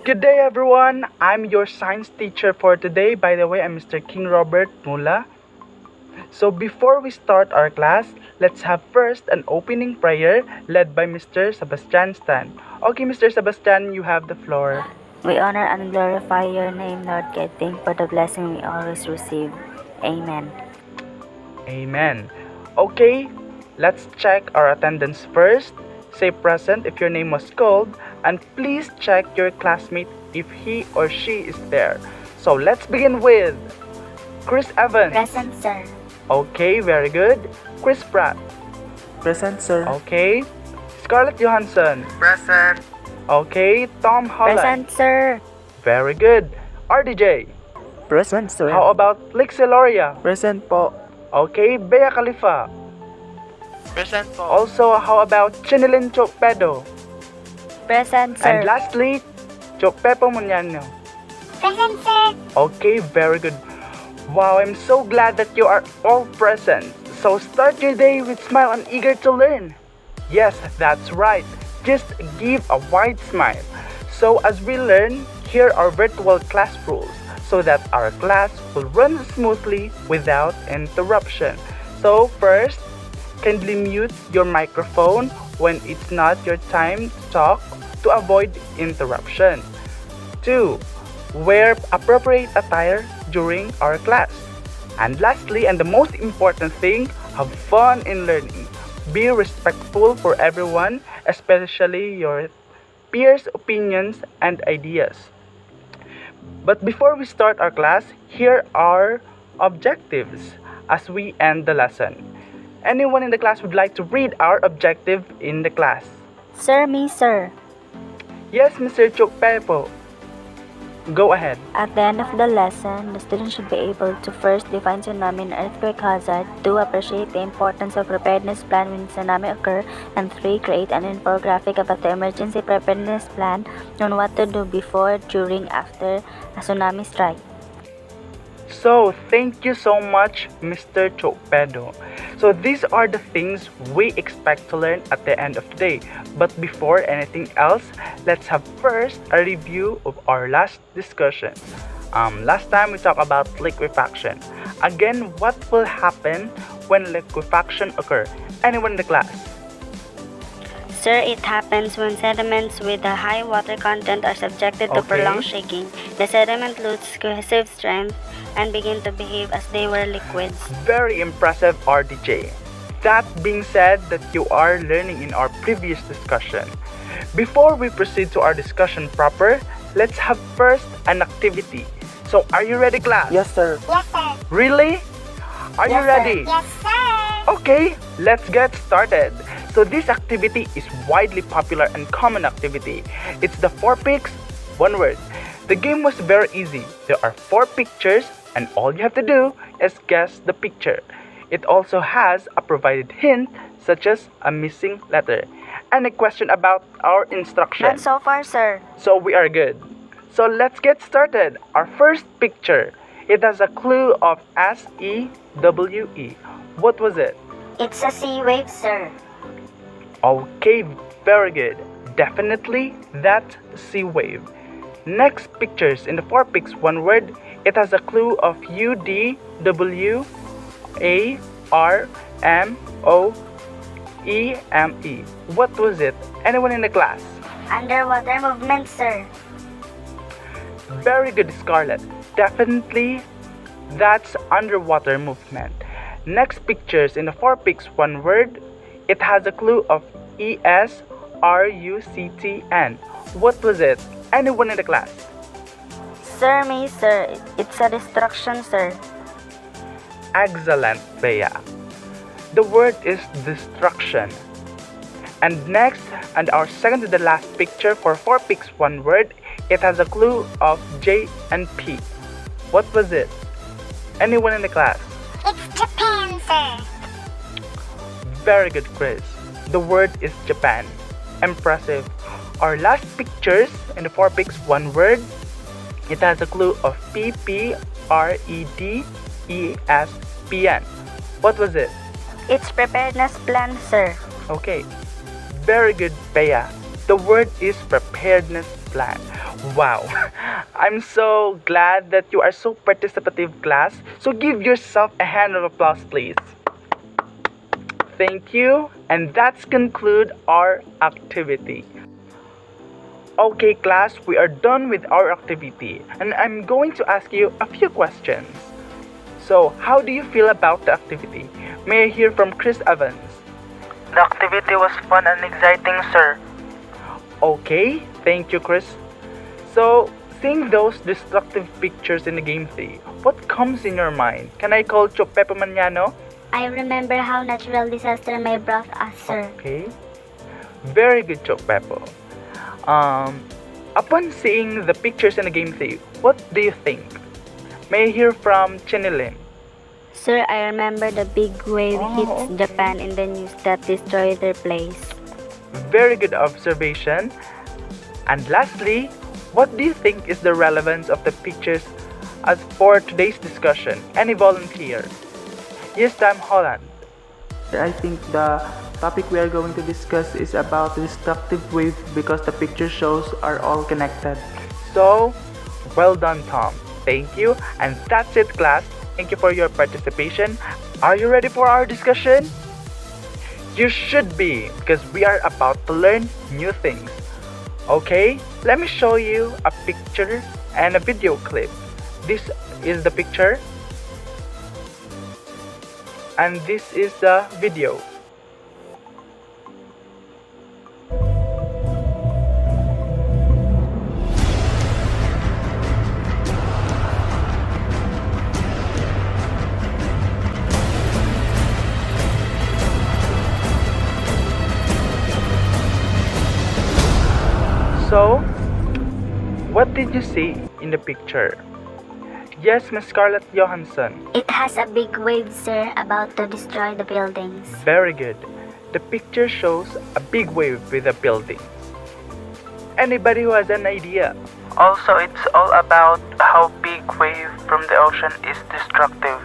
Good day, everyone. I'm your science teacher for today. By the way, I'm Mr. King Robert Mula. So before we start our class, let's have first an opening prayer led by Mr. Sebastian Stan. Okay, Mr. Sebastian, you have the floor. We honor and glorify your name, Lord God. Thank for the blessing we always receive. Amen. Amen. Okay, let's check our attendance first. Say present if your name was called, and please check your classmate if he or she is there. So let's begin with Chris Evans. Present, sir. Okay, very good. Chris Pratt. Present, sir. Okay. Scarlett Johansson. Present. Okay. Tom Holland. Present, sir. Very good. RDJ. Present, sir. How about Lixie Loria? Present po. Okay. Bea Khalifa. Present po. Also, how about Chinilin Chopedo? Present, sir. And lastly, Chopepo Munyano. Present, sir. Okay, very good. Wow, I'm so glad that you are all present. So start your day with smile and eager to learn. Yes, that's right. Just give a wide smile. So as we learn, here are virtual class rules so that our class will run smoothly without interruption. So first, kindly mute your microphone when it's not your time to talk to avoid interruption. 2. Wear appropriate attire during our class. And lastly, and the most important thing, have fun in learning. Be respectful for everyone, especially your peers' opinions and ideas. But before we start our class, here are objectives as we end the lesson. Anyone in the class would like to read our objective in the class? Sir, me, sir. Yes, Mr. Chokpepo. Go ahead. At the end of the lesson, the students should be able to first define tsunami and earthquake hazard, 2. Appreciate the importance of preparedness plan when tsunami occur, and 3. Create an infographic about the emergency preparedness plan on what to do before, during, after a tsunami strike. So, thank you so much, Mr. Chopedo. So, these are the things we expect to learn at the end of the day. But before anything else, let's have first a review of our last discussion. Last time we talked about liquefaction. Again, what will happen when liquefaction occurs? Anyone in the class? Sir, it happens when sediments with a high water content are subjected to Okay. prolonged shaking. The sediment loses cohesive strength and begin to behave as they were liquids. Very impressive, RDJ. That being said, that you are learning in our previous discussion. Before we proceed to our discussion proper, let's have first an activity. So, are you ready, class? Yes, sir. Yes, sir. Really? Are you Yes, sir. ready? Yes, sir. Okay, let's get started. So this activity is widely popular and common activity. It's the 4 picks, 1 word. The game was very easy. There are 4 pictures and all you have to do is guess the picture. It also has a provided hint such as a missing letter and a question about our instruction. Not so far, sir. So we are good. So let's get started. Our first picture. It has a clue of SEWE. What was it? It's a sea wave, sir. Okay, very good. Definitely that's sea wave. Next pictures in the 4 picks 1 word. It has a clue of UDWARMOEME. What was it? Anyone in the class? Underwater movement, sir. Very good, Scarlett. Definitely that's underwater movement. Next pictures in the 4 picks 1 word. It has a clue of ESRUCTN. What was it? Anyone in the class? Sir, me, sir. It's a destruction, sir. Excellent, Bea. The word is destruction. And next, and our second to the last picture for 4 picks 1 word, it has a clue of J and P. What was it? Anyone in the class? It's Japan, sir. Very good, Chris. The word is Japan. Impressive. Our last pictures in the 4 picks 1 word, it has a clue of PPREDESPN. What was it? It's preparedness plan, sir. Okay. Very good, Bea. The word is preparedness plan. Wow, I'm so glad that you are so participative, class. So give yourself a hand of applause, please. Thank you, and that's conclude our activity. Okay, class, we are done with our activity, and I'm going to ask you a few questions. So, how do you feel about the activity? May I hear from Chris Evans? The activity was fun and exciting, sir. Okay, thank you, Chris. So, seeing those destructive pictures in the game day, what comes in your mind? Can I call Chopepo Maniano? I remember how natural disaster may brought us, sir. Okay. Very good, Chopepo. Upon seeing the pictures in the game day, what do you think? May I hear from Chinilin? Sir, I remember the big wave hits okay. Japan in the news that destroyed their place. Very good observation. And lastly, what do you think is the relevance of the pictures as for today's discussion? Any volunteer? Yes, Sam Holland. I think the topic we are going to discuss is about the destructive wave because the picture shows are all connected. So, well done, Tom. Thank you. And that's it, class. Thank you for your participation. Are you ready for our discussion? You should be, because we are about to learn new things. Okay, let me show you a picture and a video clip. This is the picture, and this is the video. So, what did you see in the picture? Yes, Miss Scarlett Johansson. It has a big wave, sir, about to destroy the buildings. Very good. The picture shows a big wave with a building. Anybody who has an idea? Also, it's all about how big wave from the ocean is destructive.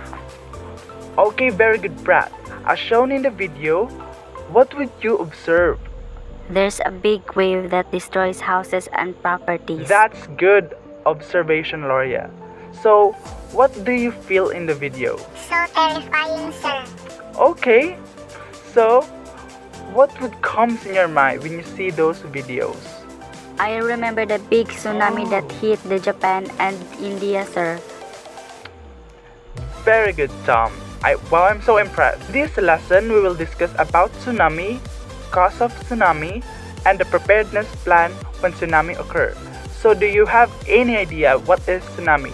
Okay, very good, Brad. As shown in the video, what would you observe? There's a big wave that destroys houses and properties. That's good observation, Loria. So, what do you feel in the video? So terrifying, sir. Okay, so what would comes in your mind when you see those videos? I remember the big tsunami that hit the Japan and India, sir. Very good, Tom. I'm so impressed. This lesson we will discuss about tsunami, cause of tsunami, and the preparedness plan when tsunami occur. So do you have any idea what is tsunami?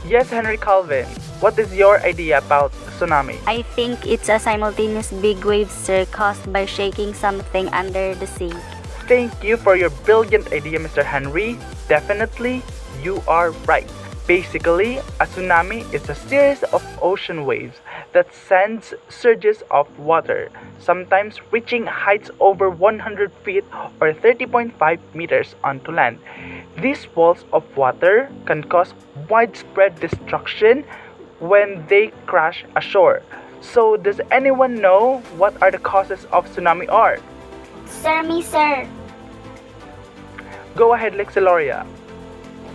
Yes, Henry Calvin. What is your idea about tsunami? I think it's a simultaneous big wave, sir, caused by shaking something under the sea. Thank you for your brilliant idea, Mr. Henry. Definitely, you are right. Basically, a tsunami is a series of ocean waves that sends surges of water, sometimes reaching heights over 100 feet or 30.5 meters onto land. These walls of water can cause widespread destruction when they crash ashore. So, does anyone know what are the causes of tsunami are? Sir, me, sir. Go ahead, Lexiloria.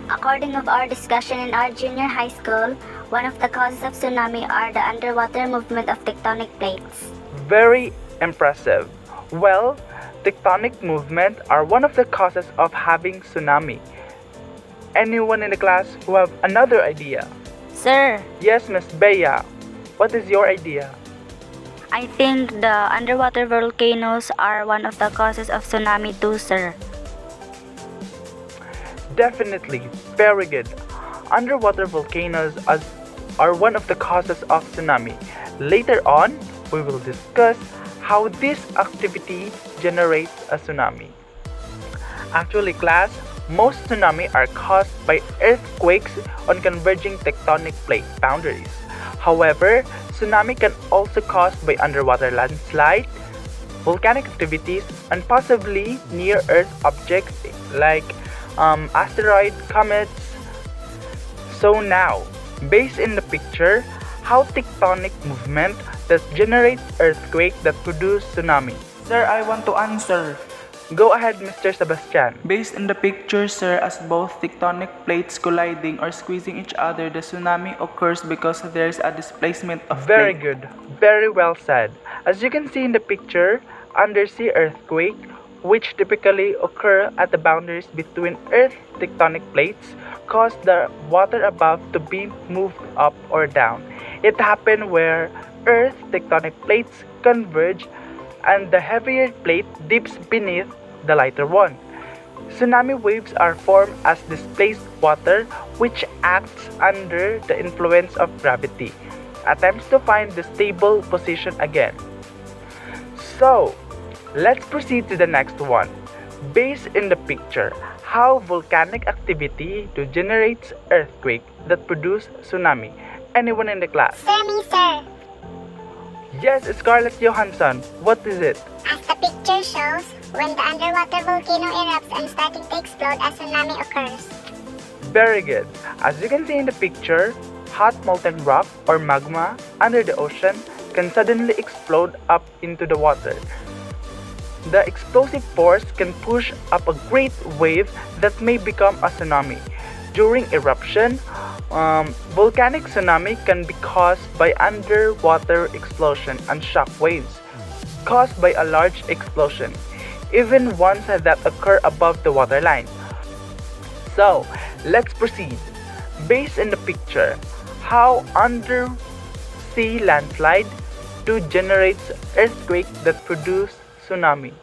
According of our discussion in our junior high school, one of the causes of tsunami are the underwater movement of tectonic plates. Very impressive. Well, tectonic movement are one of the causes of having tsunami. Anyone in the class who have another idea? Sir, Yes, Miss Bea. What is your idea? I think the underwater volcanoes are one of the causes of tsunami too, sir. Definitely, very good. Underwater volcanoes are one of the causes of tsunami. Later on, we will discuss how this activity generates a tsunami. Actually, class, most tsunami are caused by earthquakes on converging tectonic plate boundaries. However, tsunami can also caused by underwater landslide, volcanic activities, and possibly near-Earth objects like asteroid, comets. So now, based in the picture, how tectonic movement does generate earthquake that produce tsunami? Sir, I want to answer. Go ahead, Mr. Sebastian. Based on the picture, sir, as both tectonic plates colliding or squeezing each other, the tsunami occurs because there is a displacement of Very plate. good. Very well said. As you can see in the picture, undersea earthquake, which typically occur at the boundaries between Earth tectonic plates, cause the water above to be moved up or down. It happens where Earth tectonic plates converge and the heavier plate dips beneath the lighter one. Tsunami waves are formed as displaced water which acts under the influence of gravity, attempts to find the stable position again. So, let's proceed to the next one. Based in the picture, how volcanic activity to generates earthquake that produce tsunami. Anyone in the class? Sir, me, sir. Yes, Scarlett Johansson. What is it? As the picture shows, when the underwater volcano erupts and starting to explode, a tsunami occurs. Very good. As you can see in the picture, hot molten rock or magma under the ocean can suddenly explode up into the water. The explosive force can push up a great wave that may become a tsunami. During eruption, volcanic tsunami can be caused by underwater explosion and shock waves caused by a large explosion, even ones that occur above the waterline. So, let's proceed. Based on the picture, how undersea landslide to generates earthquake that produce tsunami.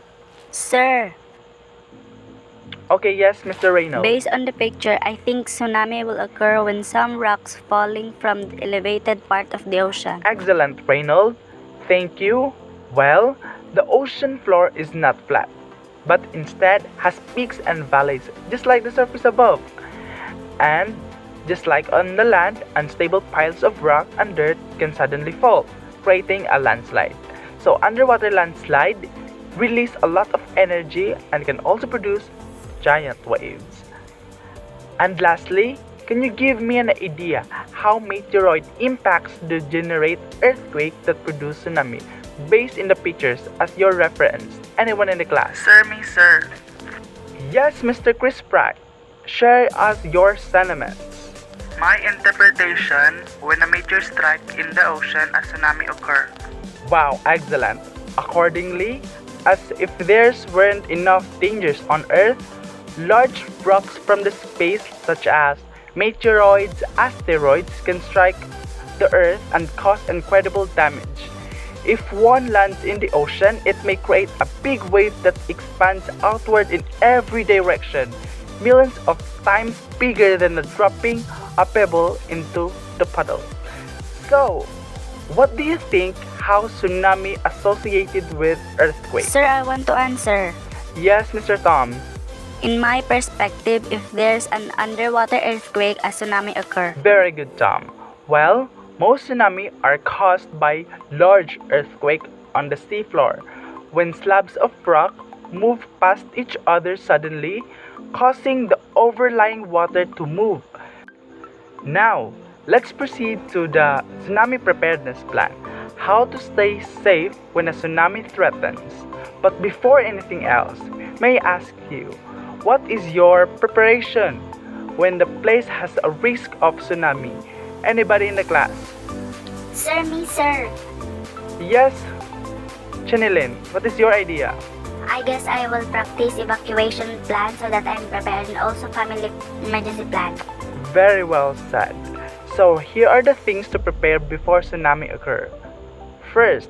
Sir, Okay, yes, Mr. Reynolds. based on the picture, I think tsunami will occur when some rocks falling from the elevated part of the ocean. Excellent, Reynolds. Thank you. Well, the ocean floor is not flat, but instead has peaks and valleys, just like the surface above. And just like on the land, unstable piles of rock and dirt can suddenly fall, creating a landslide. So underwater landslide release a lot of energy and can also produce giant waves. And lastly, can you give me an idea how meteoroid impacts to generate earthquake that produce tsunami based in the pictures as your reference? Anyone in the class? Sir, me, sir. Yes, Mr. Chris Pratt. Share us your sentiments. My interpretation, when a meteor strike in the ocean, a tsunami occur. Wow, excellent. Accordingly, as if there weren't enough dangers on Earth, large rocks from the space such as meteoroids, asteroids can strike the Earth and cause incredible damage. If one lands in the ocean, it may create a big wave that expands outward in every direction, millions of times bigger than dropping a pebble into the puddle. So, what do you think how tsunami associated with earthquake? Sir, I want to answer. Yes, Mr. Tom. In my perspective, if there's an underwater earthquake, a tsunami occur. Very good, Tom. Well, most tsunami are caused by large earthquake on the seafloor when slabs of rock move past each other suddenly, causing the overlying water to move. Now, let's proceed to the tsunami preparedness plan. How to stay safe when a tsunami threatens. But before anything else, may I ask you, what is your preparation when the place has a risk of tsunami? Anybody in the class? Sir, me, sir. Yes, Chanilin, what is your idea? I guess I will practice evacuation plan so that I'm prepared, and also family emergency plan. Very well said. So here are the things to prepare before tsunami occur. First,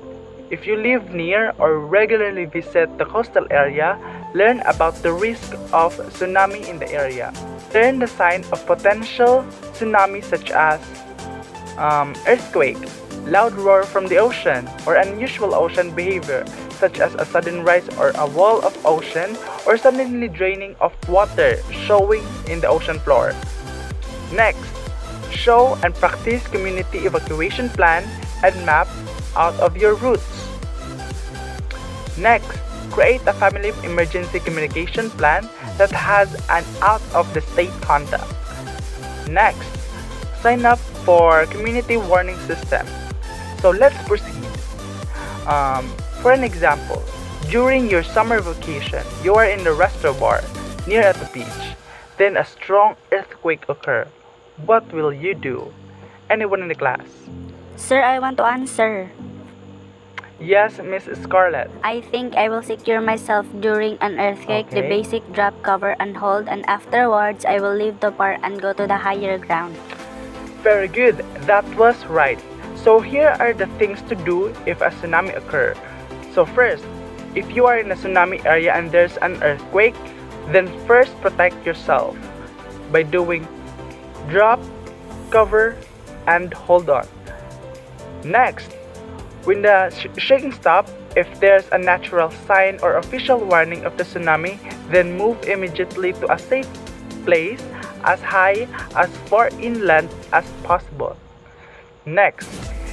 if you live near or regularly visit the coastal area, learn about the risk of tsunami in the area. Learn the sign of potential tsunami such as earthquake, loud roar from the ocean, or unusual ocean behavior such as a sudden rise or a wall of ocean or suddenly draining of water showing in the ocean floor. Next, show and practice community evacuation plan and map out of your routes. Next, create a family emergency communication plan that has an out-of-the-state contact. Next, sign up for community warning system. So let's proceed. For an example, During your summer vacation, you are in the reservoir near at the beach. Then a strong earthquake occurs. What will you do? Anyone in the class? Sir, I want to answer. Yes, Miss Scarlett. I think I will secure myself during an earthquake, the Okay. basic drop, cover, and hold, and afterwards I will leave the park and go to the higher ground. Very good. That was right. So here are the things to do if a tsunami occurs. So first, if you are in a tsunami area and there's an earthquake, then first protect yourself by doing drop, cover, and hold on. Next, when the shaking stops, if there's a natural sign or official warning of the tsunami, then move immediately to a safe place as high as far inland as possible. Next,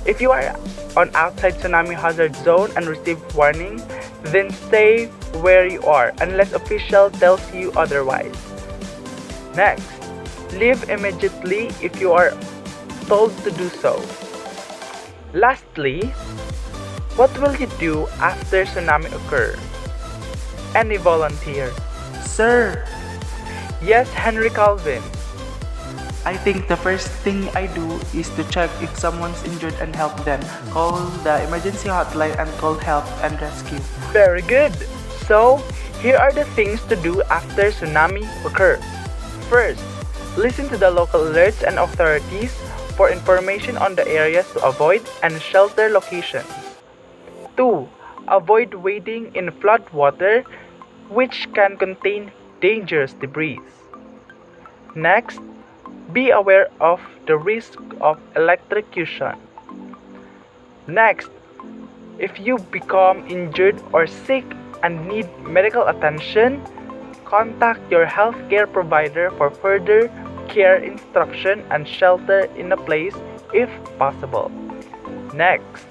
if you are on outside tsunami hazard zone and receive warning, then stay where you are unless official tells you otherwise. Next, leave immediately if you are told to do so. Lastly, what will you do after tsunami occur? Any volunteer? Sir, Yes, Henry Calvin. I think the first thing I do is to check if someone's injured and help them. Call the emergency hotline and call help and rescue. Very good. So, here are the things to do after tsunami occur. First, listen to the local alerts and authorities for information on the areas to avoid and shelter locations. 2. Avoid wading in flood water, which can contain dangerous debris. Next, be aware of the risk of electrocution. Next, if you become injured or sick and need medical attention, contact your healthcare provider for further care, instruction, and shelter in a place if possible. Next,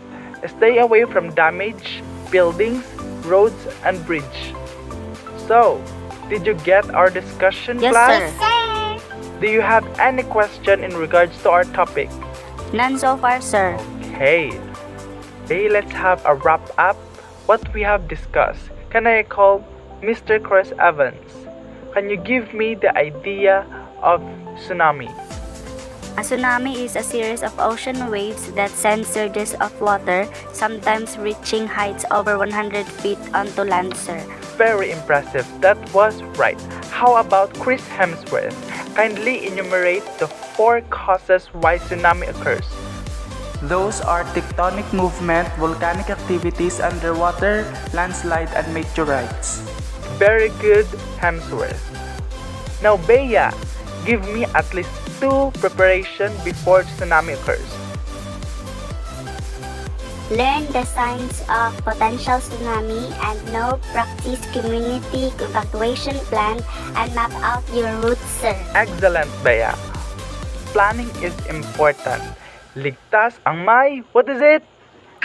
stay away from damaged buildings, roads, and bridge. So, did you get our discussion, Yes, class? sir. Sir! Do you have any question in regards to our topic? None so far, sir. Okay. Okay, let's have a wrap up what we have discussed. Can I call Mr. Chris Evans? Can you give me the idea of tsunami? A tsunami is a series of ocean waves that send surges of water, sometimes reaching heights over 100 feet onto land, sir. Very impressive. That was right. How about Chris Hemsworth? Kindly enumerate the 4 causes why tsunami occurs. Those are tectonic movement, volcanic activities underwater, landslide, and meteorites. Very good, Hemsworth. Now, Bea, give me at least 2 preparation before tsunami occurs. Learn the signs of potential tsunami and know practice community evacuation plan and map out your route, sir. Excellent, Bea. Planning is important. Ligtas ang may, what is it?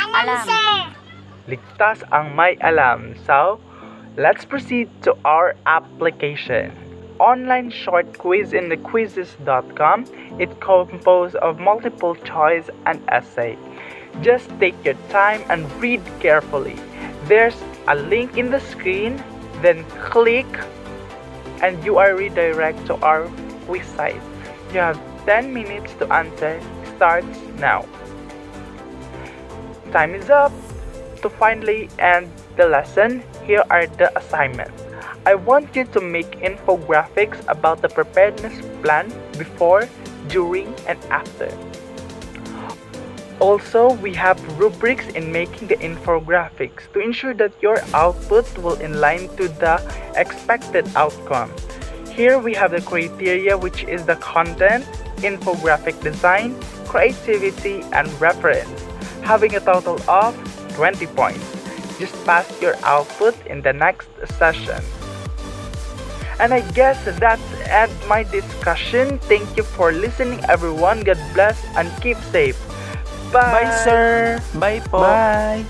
Alam. Sir! Ligtas ang may alam. So, let's proceed to our application. Online short quiz in the quizzes.com. It composed of multiple choice and essay. Just take your time and read carefully. There's a link in the screen, then click and you are redirected to our quiz site. You have 10 minutes to answer. Starts now. Time is up. To finally end the lesson, here are the assignments. I want you to make infographics about the preparedness plan before, during, and after. Also, we have rubrics in making the infographics to ensure that your output will align to the expected outcome. Here we have the criteria, which is the content, infographic design, creativity, and reference, having a total of 20 points. Just pass your output in the next session. And I guess that's end my discussion. Thank you for listening, everyone. God bless and keep safe. Bye. Bye, sir. Bye po. Bye.